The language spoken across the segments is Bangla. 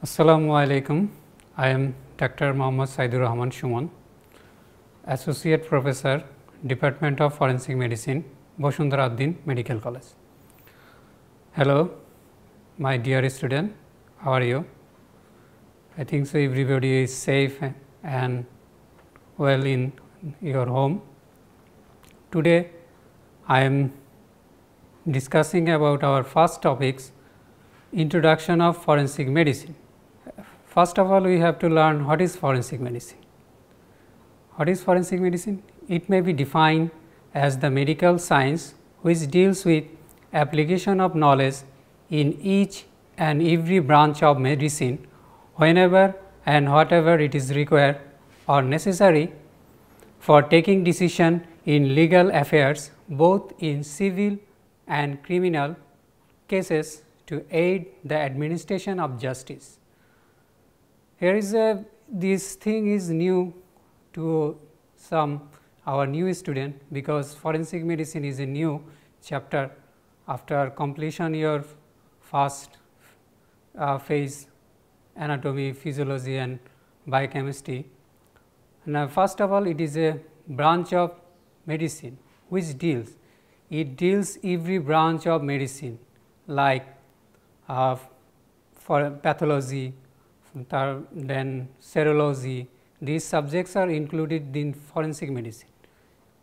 Assalamu alaikum. I am Dr. Mohammad Saidur Rahman Shuman, Associate Professor, Department of Forensic Medicine, Bosundara Uddin Medical College. Hello, my dear student, how are you? I think so everybody is safe and well in your home. Today, I am discussing about our first topics, introduction of forensic medicine. First of all, we have to learn what is forensic medicine. What is forensic medicine? It may be defined as the medical science which deals with application of knowledge in each and every branch of medicine whenever and whatever it is required or necessary for taking decision in legal affairs, both in civil and criminal cases, to aid the administration of justice. Here is this thing is new to some our new student, because forensic medicine is a new chapter after completion your first phase, anatomy, physiology and biochemistry. Now, first of all, it is a branch of medicine which deals, it deals every branch of medicine like for pathology, then serology. These subjects are included in forensic medicine.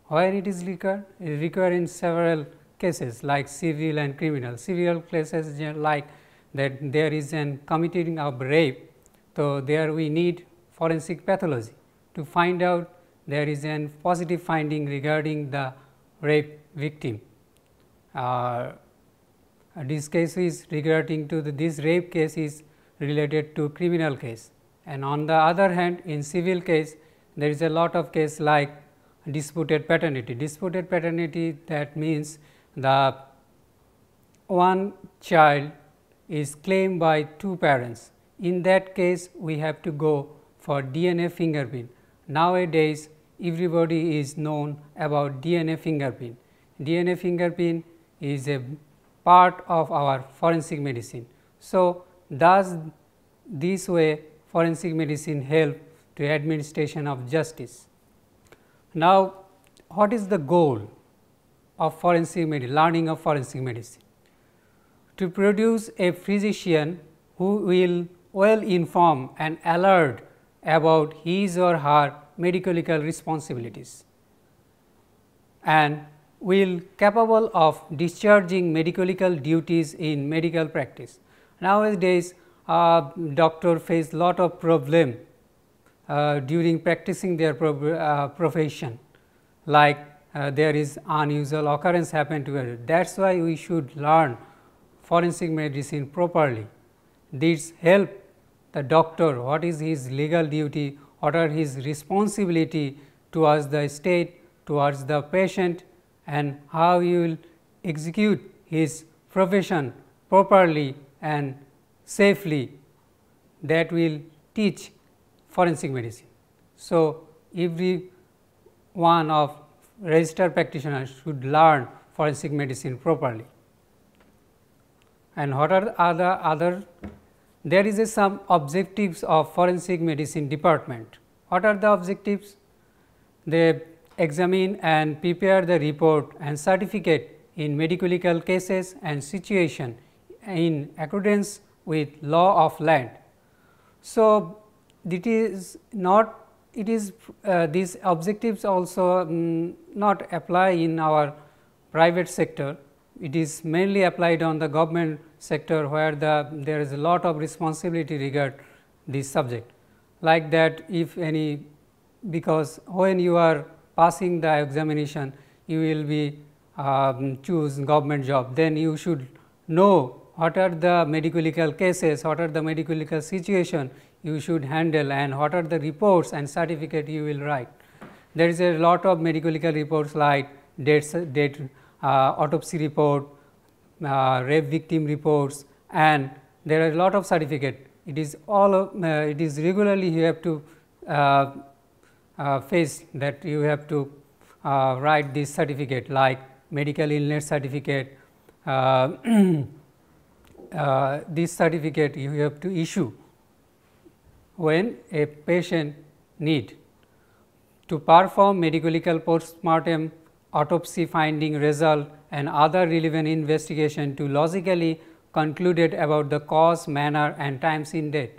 Where it is required in several cases like civil and criminal. Civil cases like that there is an committing of rape, so there we need forensic pathology to find out there is an positive finding regarding the rape victim. This case is regarding to this rape case is related to criminal case, and on the other hand in civil case there is a lot of case like disputed paternity. Disputed paternity, that means the one child is claimed by two parents. In that case we have to go for DNA fingerprint. Nowadays everybody is known about DNA fingerprint. DNA fingerprint is a part of our forensic medicine. So, does this way forensic medicine help to administration of justice? Now, what is the goal of forensic medicine, learning of forensic medicine? To produce a physician who will well inform and alert about his or her medical responsibilities and will capable of discharging medical duties in medical practice. Nowadays, doctor face lot of problem during practicing their profession, like there is unusual occurrence happen to it. That is why we should learn forensic medicine properly. This help the doctor what is his legal duty, what are his responsibility towards the state, towards the patient, and how he will execute his profession properly and safely. That will teach forensic medicine. So, every one of registered practitioners should learn forensic medicine properly. And what are the other there is some objectives of forensic medicine department. What are the objectives? They examine and prepare the report and certificate in medical cases and situation in accordance with law of land. So, it is not these objectives also not apply in our private sector. It is mainly applied on the government sector, where there is a lot of responsibility regard this subject. Like that, if any, because when you are passing the examination, you will be choose government job, then you should know what are the medical cases, what are the medical situation you should handle, and what are the reports and certificate you will write. There is a lot of medical reports like autopsy report, rape victim reports, and there are a lot of certificate. It is all it is regularly you have to face that you have to write this certificate like medical illness certificate, this certificate you have to issue when a patient need to perform medical postmortem autopsy finding result and other relevant investigation to logically concluded about the cause, manner and times in death.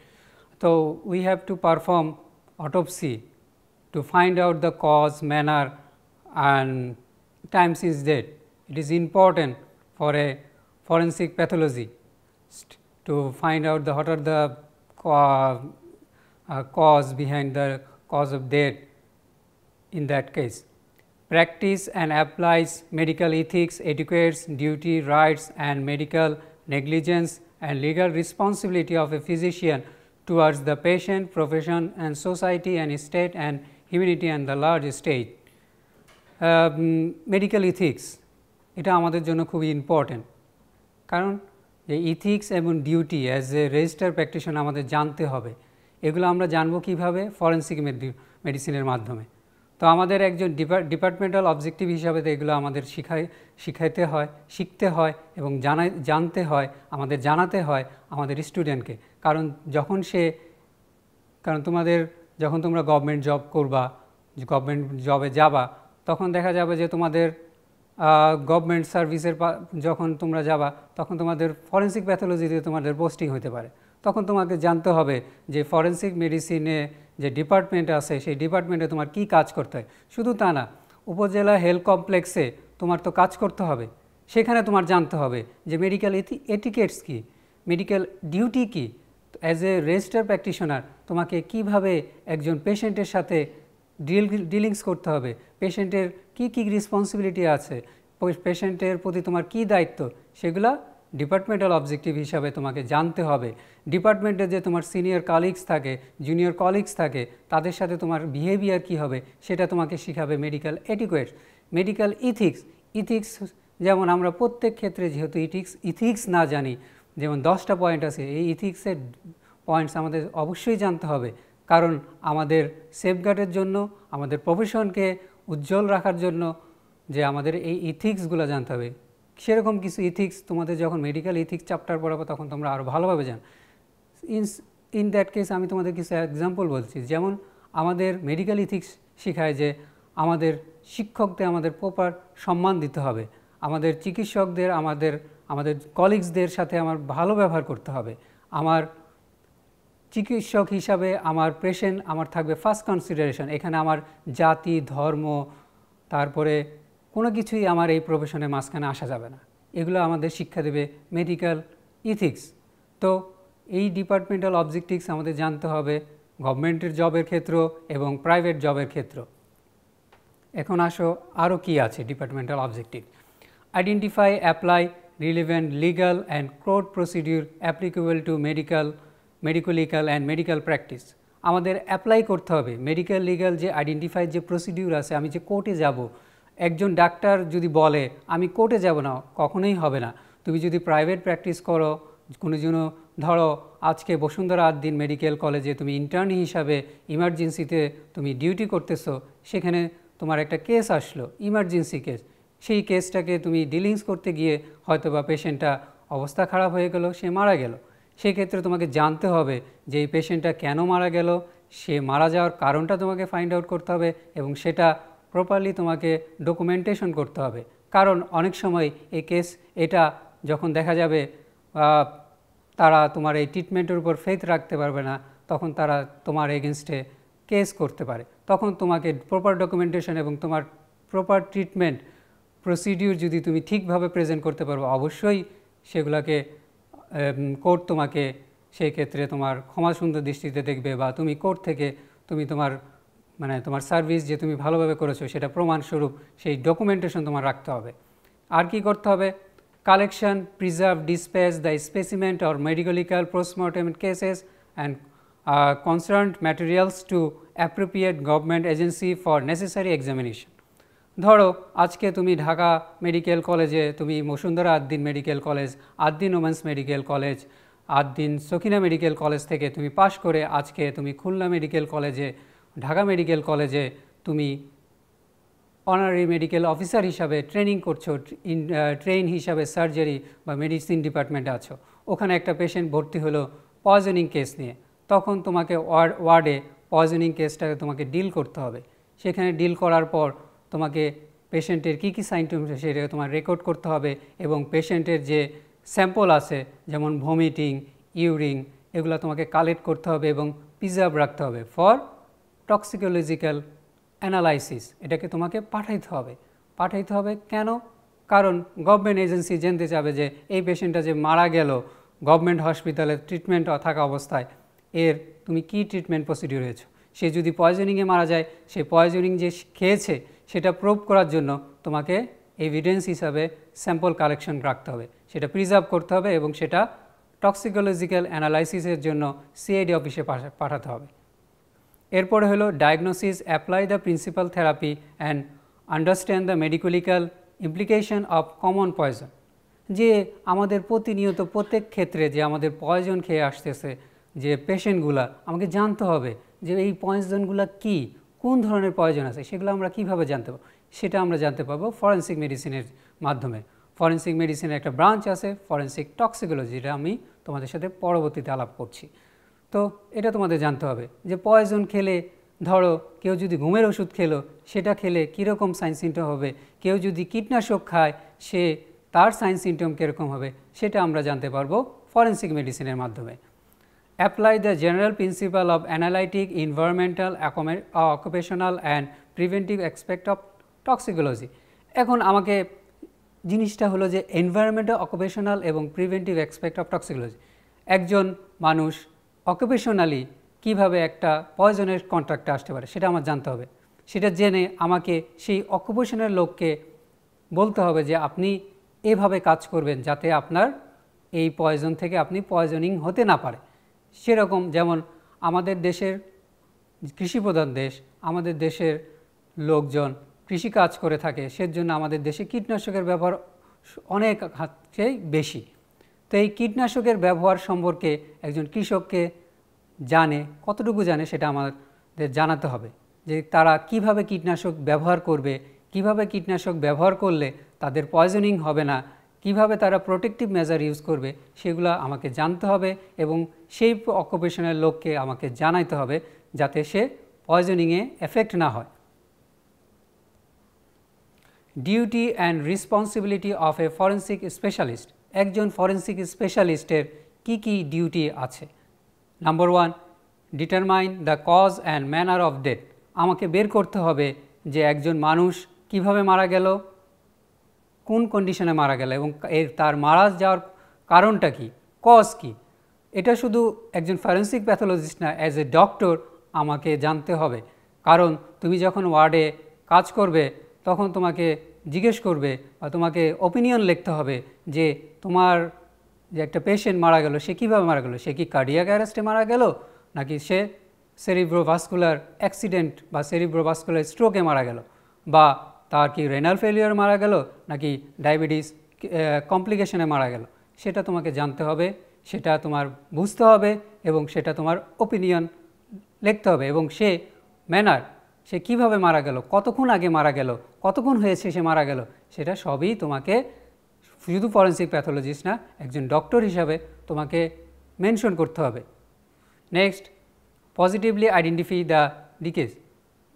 So, we have to perform autopsy to find out the cause, manner and times is death. It is important for a forensic pathologist to find out what are the cause behind the cause of death in that case. Practice and applies medical ethics, educates duty, rights and medical negligence and legal responsibility of a physician towards the patient, profession and society and state and humanity and the large state. Medical ethics এটা আমাদের জন্য খুবই ইম্পর্টেন্ট, কারণ যে ইথিক্স এবং duty as a register practitioner আমাদের জানতে হবে। এগুলো আমরা জানবো কীভাবে? ফরেন্সিক মেডিসিনের মাধ্যমে। তো আমাদের একজন ডিপার্টমেন্টাল অবজেক্টিভ হিসাবে তো এগুলো আমাদের শিখাইতে হয়, শিখতে হয় এবং জানতে হয়, আমাদের জানাতে হয় আমাদের স্টুডেন্টকে। কারণ যখন তোমরা গভর্নমেন্ট জব করবা, গভর্নমেন্ট জবে যাবা, তখন দেখা যাবে যে তোমাদের গভর্নমেন্ট সার্ভিসের যখন তোমরা যাবা তখন তোমাদের ফরেন্সিক প্যাথোলজিতে তোমাদের পোস্টিং হতে পারে। তখন তোমাকে জানতে হবে যে ফরেন্সিক মেডিসিনে যে ডিপার্টমেন্ট আছে সেই ডিপার্টমেন্টে তোমার কি কাজ করতে হয়। শুধু তা না, উপজেলা হেলথ কমপ্লেক্সে তোমার তো কাজ করতে হবে, সেখানে তোমার জানতে হবে যে মেডিকেল এটিকেটস কী, মেডিকেল ডিউটি কী। অ্যাজ এ রেজিস্টার প্র্যাকটিশনার তোমাকে কিভাবে একজন পেশেন্টের সাথে ডিলিংস করতে হবে, পেশেন্টের কী কী রেসপন্সিবিলিটি আছে, পেশেন্টের প্রতি তোমার কী দায়িত্ব, সেগুলো ডিপার্টমেন্টাল অবজেক্টিভ হিসাবে তোমাকে জানতে হবে। ডিপার্টমেন্টে যে তোমার সিনিয়র কলিগস থাকে, জুনিয়র কলিগস থাকে, তাদের সাথে তোমার বিহেভিয়ার কী হবে সেটা তোমাকে শেখাবে মেডিকেল এটিকেটস। মেডিকেল ইথিক্স যেমন আমরা প্রত্যেক ক্ষেত্রে যেহেতু ইথিক্স না জানি, যেমন 10টা পয়েন্ট আছে, এই ইথিক্সের পয়েন্টস আমাদের অবশ্যই জানতে হবে, কারণ আমাদের সেফগার্ডের জন্য, আমাদের প্রফেশনকে উজ্জ্বল রাখার জন্য যে আমাদের এই ইথিক্সগুলো জানতে হবে। সেরকম কিছু ইথিক্স তোমাদের যখন মেডিকেল ইথিক্স চ্যাপ্টার পড়াবো তখন তোমরা আরও ভালোভাবে জান। ইন দ্যাট কেস আমি তোমাদের কিছু এক্সাম্পল বলছি। যেমন আমাদের মেডিকেল ইথিক্স শেখায় যে আমাদের শিক্ষকদের আমাদের প্রপার সম্মান দিতে হবে, আমাদের চিকিৎসকদের, আমাদের কলিগসদের সাথে আমার ভালো ব্যবহার করতে হবে। আমার চিকিৎসক হিসাবে আমার পেশেন্ট আমার থাকবে ফার্স্ট কনসিডারেশন। এখানে আমার জাতি, ধর্ম, তারপরে কোনো কিছুই আমার এই প্রফেশনের মাঝখানে আসা যাবে না। এগুলো আমাদের শিক্ষা দেবে মেডিকেল ইথিক্স। তো এই ডিপার্টমেন্টাল অবজেক্টিভস আমাদের জানতে হবে গভর্নমেন্টের জবের ক্ষেত্র এবং প্রাইভেট জবের ক্ষেত্র। এখন আসো আরও কী আছে departmental objective. Identify, apply relevant legal and court procedure applicable to medical and medical practice. আমাদের অ্যাপ্লাই করতে হবে মেডিকেল লিগাল যে আইডেন্টিফাইড যে প্রসিডিউর আছে। আমি যে কোর্টে যাব, একজন ডাক্তার যদি বলে আমি কোর্টে যাব না, কখনোই হবে না। তুমি যদি প্রাইভেট প্র্যাকটিস করো, কোনো জন্য ধরো আজকে বসুন্ধরা আদ্দিন মেডিকেল কলেজে তুমি ইন্টার্নি হিসাবে ইমার্জেন্সিতে তুমি ডিউটি করতেছো, সেখানে তোমার একটা কেস আসলো, ইমার্জেন্সি কেস। সেই কেসটাকে তুমি ডিলিংস করতে গিয়ে হয়তো বা পেশেন্টটা অবস্থা খারাপ হয়ে গেল, সে মারা গেল। সেই ক্ষেত্রে তোমাকে জানতে হবে যে এই পেশেন্টটা কেন মারা গেল, সে মারা যাওয়ার কারণটা তোমাকে ফাইন্ড আউট করতে হবে এবং সেটা প্রপারলি তোমাকে ডকুমেন্টেশন করতে হবে। কারণ অনেক সময় এই কেস এটা যখন দেখা যাবে তারা তোমার এই ট্রিটমেন্টের উপর ফেথ রাখতে পারবে না, তখন তারা তোমার এগেনস্টে কেস করতে পারে। তখন তোমাকে প্রপার ডকুমেন্টেশন এবং তোমার প্রপার ট্রিটমেন্ট প্রসিডিউর যদি তুমি ঠিকভাবে প্রেজেন্ট করতে পারো, অবশ্যই সেগুলোকে কোর্ট তোমাকে সেই ক্ষেত্রে তোমার ক্ষমা সুন্দর দৃষ্টিতে দেখবে, বা তুমি কোর্ট থেকে তুমি তোমার সার্ভিস যে তুমি ভালোভাবে করেছো সেটা প্রমাণস্বরূপ সেই ডকুমেন্টেশন তোমার রাখতে হবে। আর কি করতে হবে? Collection, preserve, dispatch the specimen or medical postmortem cases and concerned materials to appropriate government agency for necessary examination. ধরো আজকে তুমি ঢাকা মেডিকেল কলেজে, তুমি Bashundhara Ad-din medical college, Ad-din women's medical college, Ad-din Sakhina medical college থেকে তুমি পাশ করে আজকে তুমি খুলনা মেডিকেল কলেজে, ঢাকা মেডিকেল কলেজে তুমি অনারারি মেডিকেল অফিসার হিসাবে ট্রেনিং করছো, ট্রেন হিসাবে সার্জারি বা মেডিসিন ডিপার্টমেন্টে আছো। ওখানে একটা পেশেন্ট ভর্তি হলো পয়জনিং কেস নিয়ে। তখন তোমাকে ওয়ার্ডে পয়জনিং কেসটাকে তোমাকে ডিল করতে হবে। সেখানে ডিল করার পর তোমাকে পেশেন্টের কী কী সাইমটমস সেটাকে তোমার রেকর্ড করতে হবে এবং পেশেন্টের যে স্যাম্পল আছে যেমন ভমিটিং, ইউরিন, এগুলো তোমাকে কালেক্ট করতে হবে এবং প্রিজার্ভ রাখতে হবে ফর টক্সিকোলজিক্যাল অ্যানালাইসিস। এটাকে তোমাকে পাঠাইতে হবে কেন? কারণ গভর্নমেন্ট এজেন্সি জানতে চাবে যে এই পেশেন্টটা যে মারা গেল গভর্নমেন্ট হসপিটালে ট্রিটমেন্ট থাকা অবস্থায় এর তুমি কী ট্রিটমেন্ট প্রসিডিউর হয়েছো। সে যদি পয়জনিংয়ে মারা যায়, সে পয়জনিং যে খেয়েছে সেটা প্রুভ করার জন্য তোমাকে এভিডেন্স হিসাবে স্যাম্পল কালেকশন রাখতে হবে, সেটা প্রিজার্ভ করতে হবে এবং সেটা টক্সিকোলজিক্যাল অ্যানালাইসিসের জন্য সিআইডি অফিসে পাঠাতে হবে। এরপরে হলো diagnosis, apply the principal therapy and understand the medicolegal implication of common poison. যে আমাদের প্রতিনিয়ত প্রত্যেক ক্ষেত্রে যে আমাদের পয়জন খেয়ে আসতেছে যে পেশেন্টগুলা, আমাকে জানতে হবে যে এই পয়জনগুলো কী, কোন ধরনের পয়জন আছে, সেগুলো আমরা কীভাবে জানতে পারবো? সেটা আমরা জানতে পারবো ফরেনসিক মেডিসিনের মাধ্যমে। ফরেনসিক মেডিসিনের একটা ব্রাঞ্চ আছে ফরেনসিক টক্সিকোলজি, যেটা আমি তোমাদের সাথে পরবর্তীতে আলাপ করছি। তো এটা তোমাদের জানতে হবে যে পয়জন খেলে, ধরো কেউ যদি ঘুমের ওষুধ খেলো, সেটা খেলে কীরকম সাইন সিমটম হবে, কেউ যদি কীটনাশক খায় সে তার সাইন সিমটম কীরকম হবে, সেটা আমরা জানতে পারবো ফরেনসিক মেডিসিনের মাধ্যমে। Apply the general principal of analytic, environmental, occupational and preventive aspect of toxicology. এখন আমাকে জিনিসটা হলো যে এনভায়রনমেন্টাল, অকুপেশনাল এবং প্রিভেন্টিভ অ্যাসপেক্ট অফ টক্সিকোলজি। একজন মানুষ অকুপেশনালি কীভাবে একটা পয়জনের কন্ট্যাক্টে আসতে পারে সেটা আমার জানতে হবে। সেটা জেনে আমাকে সেই অকুপেশনের লোককে বলতে হবে যে আপনি এভাবে কাজ করবেন যাতে আপনার এই পয়জন থেকে আপনি পয়জনিং হতে না পারে। সেরকম যেমন আমাদের দেশের কৃষিপ্রধান দেশ, আমাদের দেশের লোকজন কৃষিকাজ করে থাকে, সেজন্য আমাদের দেশে কীটনাশকের ব্যবহার অনেক হাতেই বেশি। তো এই কীটনাশকের ব্যবহার সম্পর্কে একজন কৃষককে কতটুকু জানে সেটা আমাদের জানাতে হবে, যে তারা কিভাবে কীটনাশক ব্যবহার করবে, কিভাবে কীটনাশক ব্যবহার করলে তাদের পয়জনিং হবে না, কিভাবে তারা প্রোটেক্টিভ মেজার ইউজ করবে, সেগুলো আমাকে জানতে হবে এবং সেই অকুপেশনের লোককে আমাকে জানাইতে হবে যাতে সে পয়জনিংয়ে এফেক্ট না হয়। Duty and responsibility of a forensic specialist. একজন ফরেনসিক স্পেশালিস্টের কি কি ডিউটি আছে? Number 1, determine the cause and manner of death. আমাকে বের করতে হবে যে একজন মানুষ কিভাবে মারা গেল, কোন কন্ডিশনে মারা গেল এবং তার মারা যাওয়ার কারণটা কি, কজ কি। এটা শুধু একজন ফরেনসিক প্যাথোলজিস্ট না, অ্যাজ এ ডক্টর আমাকে জানতে হবে। কারণ তুমি যখন ওয়ার্ডে কাজ করবে তখন তোমাকে জিজ্ঞেস করবে বা তোমাকে ওপিনিয়ন লিখতে হবে যে তোমার যে একটা পেশেন্ট মারা গেল সে কীভাবে মারা গেল, সে কি কার্ডিয়াক অ্যারেস্টে মারা গেল, নাকি সে সেরিব্রোভাস্কুলার অ্যাক্সিডেন্ট বা সেরিব্রোভাস্কুলার স্ট্রোকে মারা গেল, বা তার কি রেনাল ফেলিওর মারা গেল, নাকি ডায়াবেটিস কমপ্লিকেশনে মারা গেল। সেটা তোমাকে জানতে হবে, সেটা তোমার বুঝতে হবে এবং সেটা তোমার ওপিনিয়ন লিখতে হবে এবং সে ম্যানার, সে কিভাবে মারা গেল, কতক্ষণ আগে মারা গেল, কতক্ষণ হয়েছে সে মারা গেল, সেটা সবই তোমাকে শুধু ফরেনসিক প্যাথোলজিস্ট না, একজন ডক্টর হিসাবে তোমাকে মেনশন করতে হবে। Next, positively identify the ডিকেজ।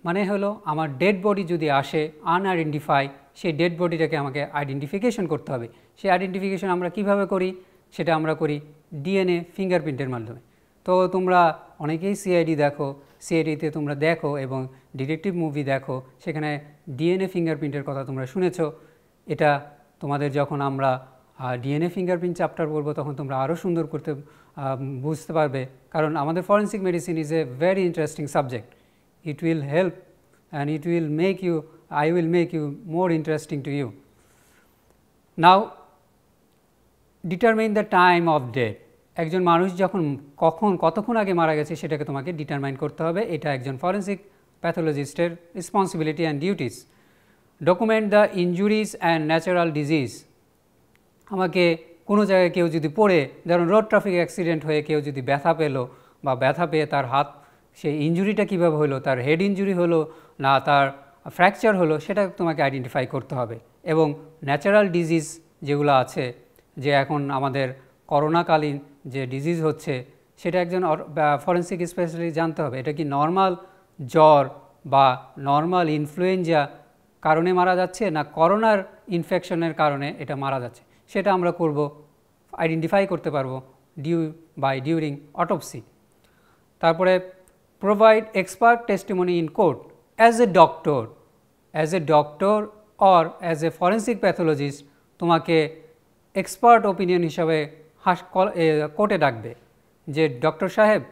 মানে হলো আমার ডেড বডি যদি আসে আনআইডেন্টিফাই, সেই ডেড বডিটাকে আমাকে আইডেন্টিফিকেশন করতে হবে। সেই আইডেন্টিফিকেশন আমরা কিভাবে করি? সেটা আমরা করি ডিএনএ ফিঙ্গারপ্রিন্টের মাধ্যমে। তো তোমরা অনেকেই সিআইডি দেখো, সিআইডিতে তোমরা দেখো এবং ডিটেকটিভ মুভি দেখো, সেখানে ডিএনএ ফিঙ্গারপ্রিন্টের কথা তোমরা শুনেছো। এটা তোমাদের যখন আমরা ডিএনএ ফিঙ্গারপ্রিন্ট চ্যাপ্টার বলবো তখন তোমরা আরও সুন্দর করতে বুঝতে পারবে, কারণ আমাদের forensic medicine is a very interesting subject. It will help and it will make you, I will make you more interesting to you. Now, determine the time of death. একজন মানুষ যখন কতক্ষণ আগে মারা গেছে সেটাকে তোমাকে ডিটারমাইন করতে হবে। এটা একজন ফরেনসিক প্যাথোলজিস্টের responsibility and duties. Document the injuries and natural disease. আমাকে কোনো জায়গায় কেউ যদি পড়ে, ধরুন রোড ট্রাফিক অ্যাক্সিডেন্ট হয়ে কেউ যদি ব্যথা পেলো বা ব্যথা পেয়ে তার হাত, সেই ইনজুরিটা কীভাবে হলো, তার হেড ইনজুরি হলো না তার ফ্র্যাকচার হলো, সেটা তোমাকে আইডেন্টিফাই করতে হবে। এবং ন্যাচারাল ডিজিজ যেগুলো আছে, যে এখন আমাদের করোনাকালীন যে ডিজিজ হচ্ছে সেটা একজন ফরেন্সিক স্পেশালিস্ট জানতে হবে। এটা কি নর্মাল জ্বর বা নর্মাল ইনফ্লুয়েঞ্জা কারণে মারা যাচ্ছে না করোনার ইনফেকশনের কারণে এটা মারা যাচ্ছে, সেটা আমরা করব, আইডেন্টিফাই করতে পারবো ডিউরিং অটোপসি। তারপরে provide expert testimony in court as a doctor or as a forensic pathologist তোমাকে এক্সপার্ট ওপিনিয়ন হিসাবে কোর্টে ডাকবে যে ডক্টর সাহেব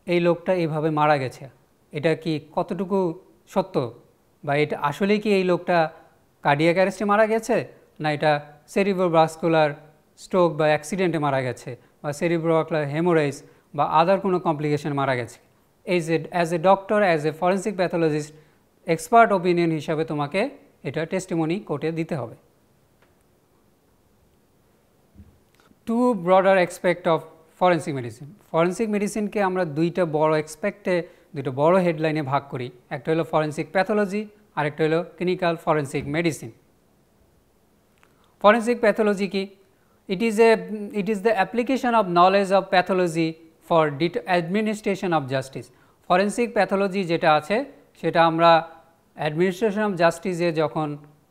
এই লোকটা এইভাবে মারা গেছে, এটা কি কতটুকু সত্য, বা এটা আসলে কি এই লোকটা কার্ডিয়াক অ্যারেস্টে মারা গেছে না এটা সেরিব্রোভাস্কুলার স্ট্রোক বা অ্যাক্সিডেন্টে মারা গেছে বা সেরিব্রোভাস্কুলার হেমোরেজ বা আদার কোনো কমপ্লিকেশন মারা গেছে। As a doctor, as a forensic pathologist expert opinion হিসাবে তোমাকে এটা টেস্টিমনি কোর্টে দিতে হবে। To broader aspect of forensic medicine. Forensic মেডিসিনকে আমরা দুইটা বড় হেডলাইনে ভাগ করি, একটা হলো ফরেন্সিক প্যাথোলজি আর একটা হলো clinical forensic medicine. Forensic pathology কি? It is the application of knowledge of pathology for administration of justice. Forensic pathology যেটা আছে সেটা আমরা অ্যাডমিনিস্ট্রেশন অফ জাস্টিসে যখন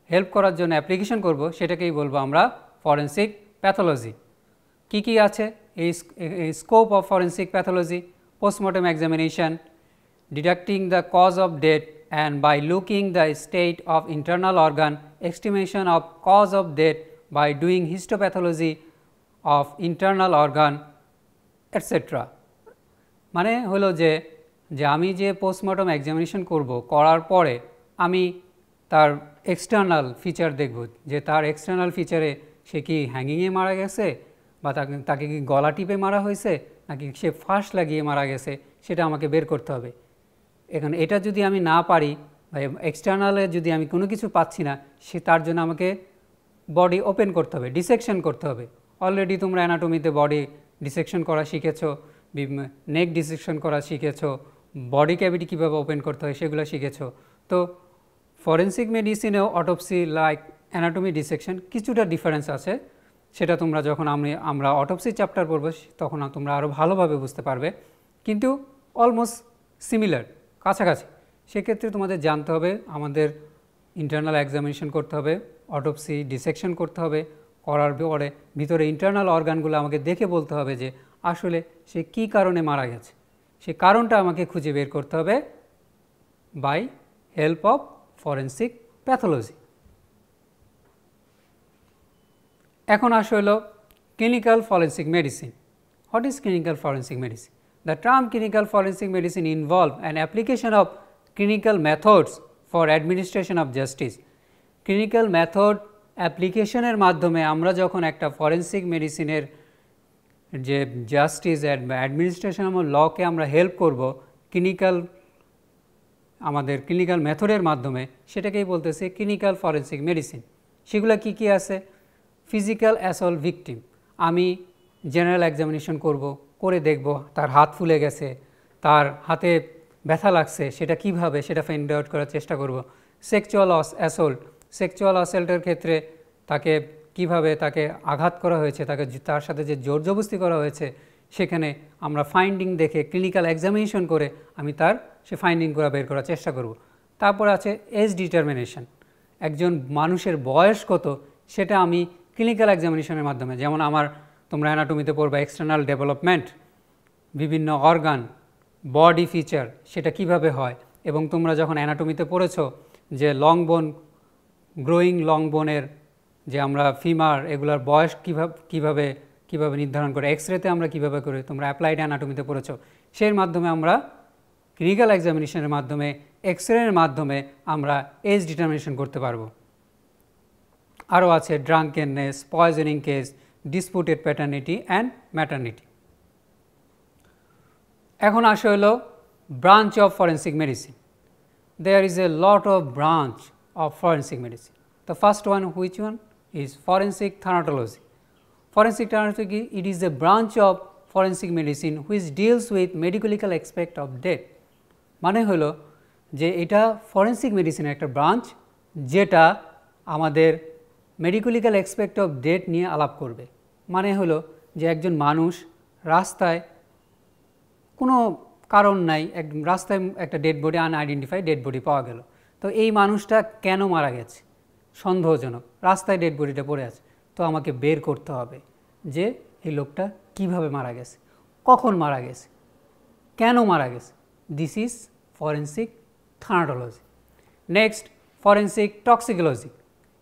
হেল্প করার জন্য অ্যাপ্লিকেশন করব সেটাকেই বলবো আমরা ফরেন্সিক প্যাথোলজি। কি আছে এই scope of forensic pathology? Postmortem examination, detecting the cause of death and by looking the state of internal organ, estimation of cause of death by doing histopathology of internal organ etc. মানে হলো যে আমি যে পোস্টমর্টম এক্সামিনেশন করব, করার পরে আমি তার এক্সটার্নাল ফিচার দেখব যে তার এক্সটার্নাল ফিচারে সে কি হ্যাঙ্গিংয়ে মারা গেছে বা তাকে কি গলা টিপে মারা হয়েছে নাকি সে ফাঁস লাগিয়ে মারা গেছে, সেটা আমাকে বের করতে হবে। এখন এটা যদি আমি না পারি বা এক্সটার্নালে যদি আমি কোনো কিছু পাচ্ছি না, তার জন্য আমাকে বডি ওপেন করতে হবে, ডিসেকশন করতে হবে। অলরেডি তোমরা অ্যানাটমিতে বডি ডিসেকশন করা শিখেছো, নেক ডিসেকশন করা শিখেছো, বডি ক্যাভিটি কীভাবে ওপেন করতে হয় সেগুলো শিখেছো। তো ফরেন্সিক মেডিসিনেও অটোপসি লাইক অ্যানাটমি ডিসেকশন কিছুটা ডিফারেন্স আছে, সেটা তোমরা যখন আমরা অটোপসি চ্যাপ্টার পড়ব তখন তোমরা আরও ভালোভাবে বুঝতে পারবে, কিন্তু অলমোস্ট সিমিলার, কাছাকাছি। সেক্ষেত্রে তোমাদের জানতে হবে আমাদের ইন্টারনাল এক্সামিনেশন করতে হবে, অটোপসি ডিসেকশন করতে হবে, করার পরে ভিতরে ইন্টারনাল অর্গানগুলো আমাকে দেখে বলতে হবে যে আসলে সে কী কারণে মারা গেছে, সে কারণটা আমাকে খুঁজে বের করতে হবে by help of forensic pathology. এখন আসা হলো clinical forensic medicine. What is clinical forensic medicine? The term clinical forensic medicine involve an application of clinical methods for administration of justice. Clinical method applicationের মাধ্যমে আমরা যখন একটা ফরেন্সিক মেডিসিনের যে জাস্টিস অ্যাডমিনিস্ট্রেশন অফ লকে আমরা হেল্প করব আমাদের ক্লিনিক্যাল মেথডের মাধ্যমে, সেটাকেই বলতেছে ক্লিনিক্যাল ফরেন্সিক মেডিসিন। সেগুলো কি আছে? ফিজিক্যাল অ্যাসল্ট ভিকটিম, আমি জেনারেল এক্সামিনেশন করব, করে দেখব তার হাত ফুলে গেছে, তার হাতে ব্যথা লাগছে, সেটা কিভাবে সেটা ফাইন্ড আউট করার চেষ্টা করব। সেক্সুয়াল অ্যাসল্টের ক্ষেত্রে তাকে কিভাবে তাকে আঘাত করা হয়েছে, তার সাথে যে জোর জবরদস্তি করা হয়েছে, সেখানে আমরা ফাইন্ডিং দেখে ক্লিনিক্যাল এক্সামিনেশন করে আমি সে ফাইন্ডিং বের করার চেষ্টা করব। তারপর আছে এজ ডিটারমিনেশন, একজন মানুষের বয়স কত সেটা আমি ক্লিনিক্যাল এক্সামিনেশনের মাধ্যমে, যেমন তোমরা অ্যানাটমিতে পড়বা এক্সটার্নাল ডেভেলপমেন্ট, বিভিন্ন অর্গান, বডি ফিচার সেটা কিভাবে হয়, এবং তোমরা যখন অ্যানাটমিতে পড়েছো যে লং বোন, গ্রোয়িং লং বোনের যে আমরা ফিমার, এগুলার বয়স কিভাবে নির্ধারণ করে, এক্সরেতে আমরা কিভাবে করি, তোমরা অ্যাপ্লাইড অ্যানাটমিতে পড়েছো, সেই মাধ্যমে আমরা ক্লিনিক্যাল এক্সামিনেশনের মাধ্যমে, এক্সরের মাধ্যমে আমরা এজ ডিটারমিনেশন করতে পারবো। আরও আছে drunkenness, poisoning case, disputed paternity and maternity. এখন আসা হলো branch of forensic medicine. There is a lot of branch of forensic medicine. The first one, which one is forensic thanatology. Forensic thanatology, it is a branch of forensic medicine which deals with medical aspect of death. মানে হলো যে এটা ফরেন্সিক মেডিসিনের একটা ব্রাঞ্চ যেটা আমাদের মেডিকেল অ্যাসপেক্ট অফ ডেথ নিয়ে আলাপ করবে। মানে হলো যে একজন মানুষ রাস্তায় কোনো কারণ নাই, রাস্তায় একটা dead body, unidentified dead body পাওয়া গেল। তো এই মানুষটা কেন মারা গেছে? সন্দেহজনক, রাস্তায় ডেড বডিটা পড়ে আছে। তো আমাকে বের করতে হবে যে এই লোকটা কিভাবে মারা গেছে, কখন মারা গেছে, কেন মারা গেছে। This is forensic thanatology. Next, forensic toxicology.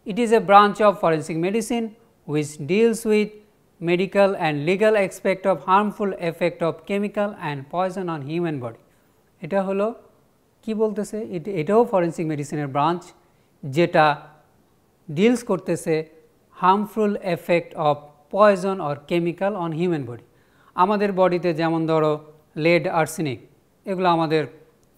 It is a branch of forensic medicine which deals with medical and legal aspect of harmful effect of chemical and poison on human body. এটা হলো কি বলতেছে, এটাও ফরেন্সিক মেডিসিনের ব্রাঞ্চ যেটা ডিলস করতেছে harmful effect of poison or chemical on human body. আমাদের বডিতে যেমন ধরো লেড, আর্সেনিক, এগুলো আমাদের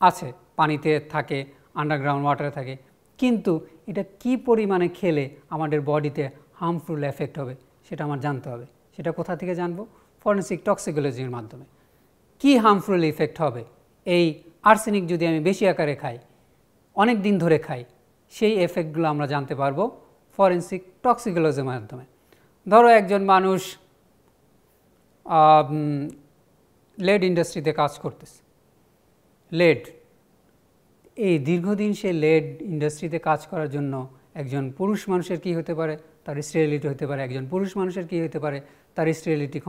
আছে, পানিতে থাকে, আন্ডারগ্রাউন্ড ওয়াটারে থাকে, কিন্তু এটা কি পরিমাণে খেলে আমাদের বডিতে হার্মফুল এফেক্ট হবে সেটা আমার জানতে হবে। সেটা কোথা থেকে জানবো? ফরেন্সিক টক্সিকোলজির মাধ্যমে। কি হার্মফুল ইফেক্ট হবে? এই আর্সেনিক যদি আমি বেশি আকারে খাই, অনেক দিন ধরে খাই, সেই এফেক্টগুলো আমরা জানতে পারবো ফরেন্সিক টক্সিকোলজির মাধ্যমে। ধরো একজন মানুষ লেড ইন্ডাস্ট্রিতে কাজ করতেছে, লেড, এই দীর্ঘদিন সে লেড ইন্ডাস্ট্রিতে কাজ করার জন্য একজন পুরুষ মানুষের কি হতে পারে? তার স্টেরিলিটি হতে পারে। একজন পুরুষ মানুষের কি হতে পারে? তার স্টেরিলিটি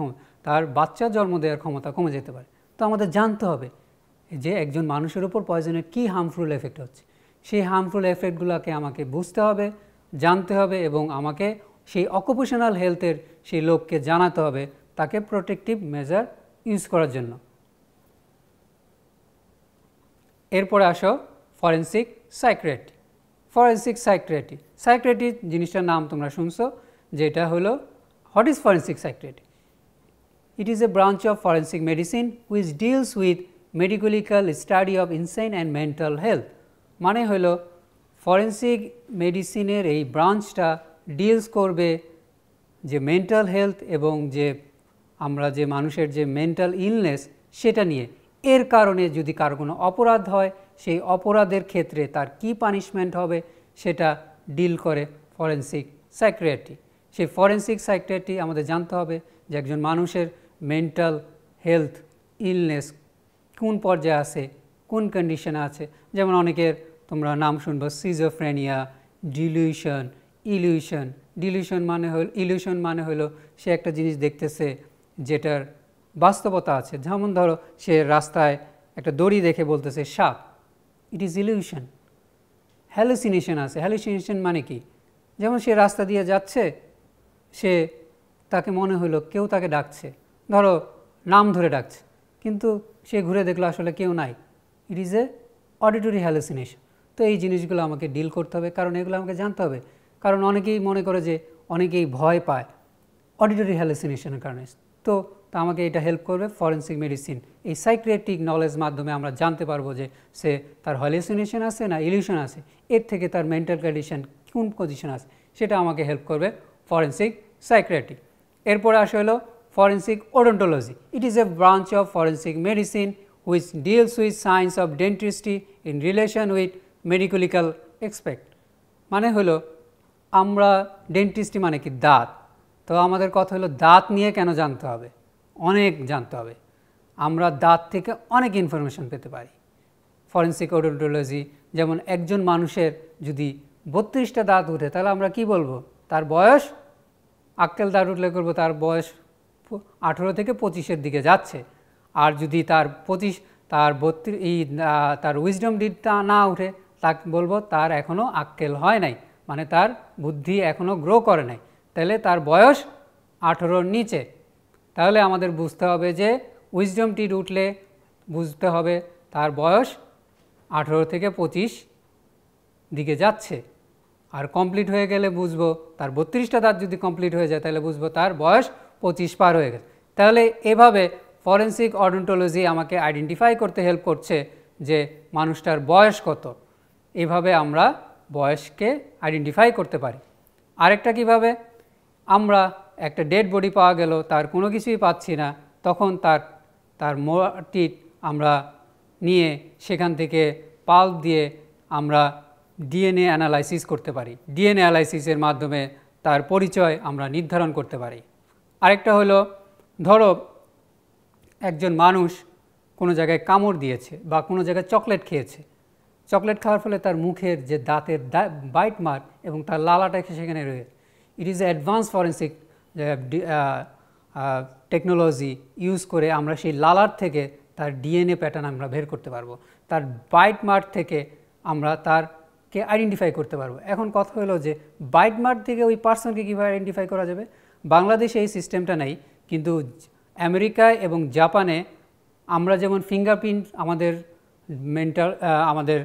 তার বাচ্চা জন্ম দেওয়ার ক্ষমতা কমে যেতে পারে। তো আমাদের জানতে হবে যে একজন মানুষের উপর পয়জনের কী হার্মফুল এফেক্ট হচ্ছে। সেই হার্মফুল এফেক্টগুলোকে আমাকে বুঝতে হবে, জানতে হবে, এবং আমাকে সেই অকুপেশনাল হেলথের সেই লোককে জানাতে হবে তাকে প্রোটেক্টিভ মেজার ইউজ করার জন্য। এরপরে আসো forensic psychiatry. Forensic psychiatry, psychiatry জিনিসটার নাম তোমরা শুনছো, যেটা হলো what is forensic psychiatry? It is a branch of forensic medicine which deals with medicolegal study of insane and mental health. মানে হলো ফরেন্সিক মেডিসিনের এই ব্রাঞ্চটা ডিলস করবে যে মেন্টাল হেলথ এবং যে আমরা যে মানুষের যে মেন্টাল ইলনেস সেটা নিয়ে। এর কারণে যদি কারো কোনো অপরাধ হয়, সেই অপরাধের ক্ষেত্রে তার কি পানিশমেন্ট হবে সেটা ডিল করে ফরেন্সিক সাইকিয়াট্রি। সেই ফরেন্সিক সাইকিয়াট্রি আমাদের জানতে হবে যে একজন মানুষের মেন্টাল হেলথ ইলনেস কোন পর্যায়ে আছে, কোন কন্ডিশনে আছে। যেমন অনেকের তোমরা নাম শুনবো সিজোফ্রেনিয়া, ডিলিউশন, ইলিউশন। ডিলিউশন মানে হলো সে একটা জিনিস দেখতেছে যেটার বাস্তবতা আছে। যেমন ধরো সে রাস্তায় একটা দড়ি দেখে বলতেছে সাপ, ইট ইজ ইলিউশন। হ্যালুসিনেশন আছে। হ্যালুসিনেশন মানে কি? যেমন সে রাস্তা দিয়ে যাচ্ছে, তাকে মনে হলো কেউ তাকে ডাকছে, ধরো নাম ধরে ডাকছে, কিন্তু সে ঘুরে দেখলো আসলে কেউ নাই, ইট ইজ এ অডিটরি হ্যালুসিনেশন। তো এই জিনিসগুলো আমাকে ডিল করতে হবে, কারণ এগুলো আমাকে জানতে হবে। কারণ অনেকেই মনে করে যে অনেকেই ভয় পায় অডিটরি হ্যালুসিনেশনের কারণে। তো আমাকে এটা হেল্প করবে ফরেন্সিক মেডিসিন। এই সাইকিয়াট্রিক নলেজ মাধ্যমে আমরা জানতে পারবো যে সে তার হ্যালুসিনেশন আছে না ইলিউশন আছে, এর থেকে তার মেন্টাল কন্ডিশন কোন পজিশন আছে সেটা আমাকে হেল্প করবে ফরেন্সিক সাইকিয়াট্রি। এরপরে আসে হলো forensic odontology. It is a branch of forensic medicine which deals with science of dentistry in relation with medicolegal aspect. মানে হলো আমরা ডেন্টিস্ট্রি মানে কি দাঁত, তো আমাদের কথা হলো দাঁত নিয়ে কেন জানতে হবে? অনেক জানতে হবে। আমরা দাঁত থেকে অনেক ইনফরমেশন পেতে পারি। ফরেন্সিক ওডোন্টোলজি, যেমন একজন মানুষের যদি 32টা দাঁত উঠে তাহলে আমরা কি বলবো? তার বয়স, আক্কেল দাঁত উঠলে করবো তার বয়স 18 থেকে 25-এর দিকে যাচ্ছে। আর যদি তার 32 তার উইজডম ডিডটা না উঠে তাকে বলবো তার এখনও আক্কেল হয় নাই, মানে তার বুদ্ধি এখনও গ্রো করে নাই, তাহলে তার বয়স 18-র নিচে। তাহলে আমাদের বুঝতে হবে যে উইজডম টিড উঠলে বুঝতে হবে তার বয়স 18 থেকে 25 দিকে যাচ্ছে। আর কমপ্লিট হয়ে গেলে বুঝবো তার 32টা দাঁত যদি কমপ্লিট হয়ে যায় তাহলে বুঝবো তার বয়স 25 পার হয়ে গেছে। তাহলে এভাবে ফরেন্সিক ওডোন্টোলজি আমাকে আইডেন্টিফাই করতে হেল্প করছে যে মানুষটার বয়স কত। এভাবে আমরা বয়সকে আইডেন্টিফাই করতে পারি। আরেকটা কিভাবে? আমরা একটা ডেড বডি পাওয়া গেল, তার কোনো কিছুই পাচ্ছি না, তখন তার মোটিভ আমরা নিয়ে সেখান থেকে পাল্প দিয়ে আমরা ডিএনএ অ্যানালাইসিস করতে পারি। ডিএনএ অ্যানালাইসিসের মাধ্যমে তার পরিচয় আমরা নির্ধারণ করতে পারি। আরেকটা হলো, ধরো একজন মানুষ কোনো জায়গায় কামড় দিয়েছে বা কোনো জায়গায় চকলেট খেয়েছে, চকলেট খাওয়ার ফলে তার মুখের যে দাঁতের বাইট মার্ক এবং তার লালাটা সেখানে রয়েছে। It is advance forensic technology use করে আমরা সেই লালার থেকে তার ডিএনএ প্যাটার্ন আমরা বের করতে পারবো, তার বাইট মার্ক থেকে আমরা তারকে আইডেন্টিফাই করতে পারবো। এখন কথা হলো যে বাইট মার্ক থেকে ওই পার্সনকে কীভাবে আইডেন্টিফাই করা যাবে? বাংলাদেশে এই সিস্টেমটা নেই, কিন্তু আমেরিকায় এবং জাপানে আমরা যেমন ফিঙ্গারপ্রিন্ট আমাদের আমাদের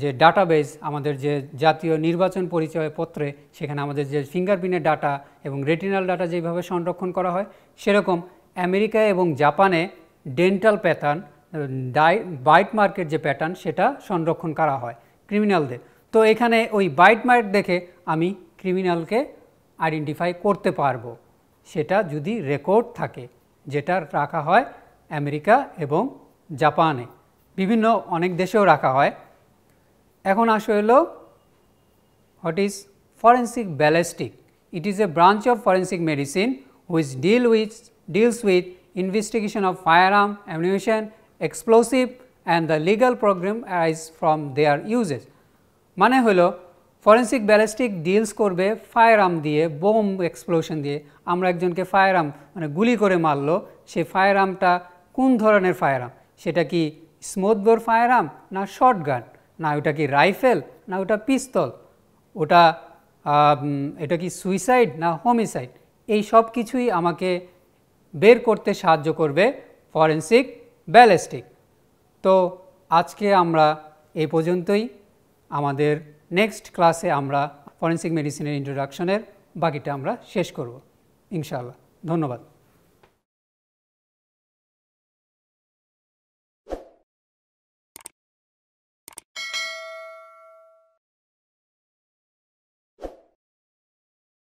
যে ডাটাবেস, আমাদের যে জাতীয় নির্বাচন পরিচয় পত্রে সেখানে আমাদের যে ফিঙ্গারপ্রিন্টের ডাটা এবং রেটিনাল ডাটা যেভাবে সংরক্ষণ করা হয়, সেরকম আমেরিকা এবং জাপানে ডেন্টাল প্যাটার্ন, বাইট মার্কের যে প্যাটার্ন সেটা সংরক্ষণ করা হয় ক্রিমিনালদের। তো এখানে ওই বাইট মার্ক দেখে আমি ক্রিমিনালকে আইডেন্টিফাই করতে পারবো, সেটা যদি রেকর্ড থাকে, যেটা রাখা হয় আমেরিকা এবং জাপানে, বিভিন্ন অনেক দেশেও রাখা হয়। এখন আসে হলো what is forensic ballistic. It is a branch of forensic medicine which deals with investigation of firearm, ammunition, explosive and the legal program arise from their uses. মানে হলো ফরেন্সিক ব্যালিস্টিক ডিলস করবে ফায়ারআর্ম দিয়ে, বোম এক্সপ্লোশন দিয়ে। আমরা একজনকে ফায়ারআর্ম মানে গুলি করে মারলো, সেই ফায়ারআর্মটা কোন ধরনের ফায়ারআর্ম, সেটা কি স্মুথ বোর ফায়ারআর্ম না শর্টগান, না ওটা কি রাইফেল না ওটা পিস্তল, এটা কি সুইসাইড না হোমিসাইড, এই সব কিছুই আমাকে বের করতে সাহায্য করবে ফরেন্সিক ব্যালিস্টিক। তো আজকে আমরা এই পর্যন্তই। আমাদের নেক্সট ক্লাসে আমরা ফরেন্সিক মেডিসিনের ইন্ট্রোডাকশনের বাকিটা আমরা শেষ করব ইনশাআল্লাহ। ধন্যবাদ।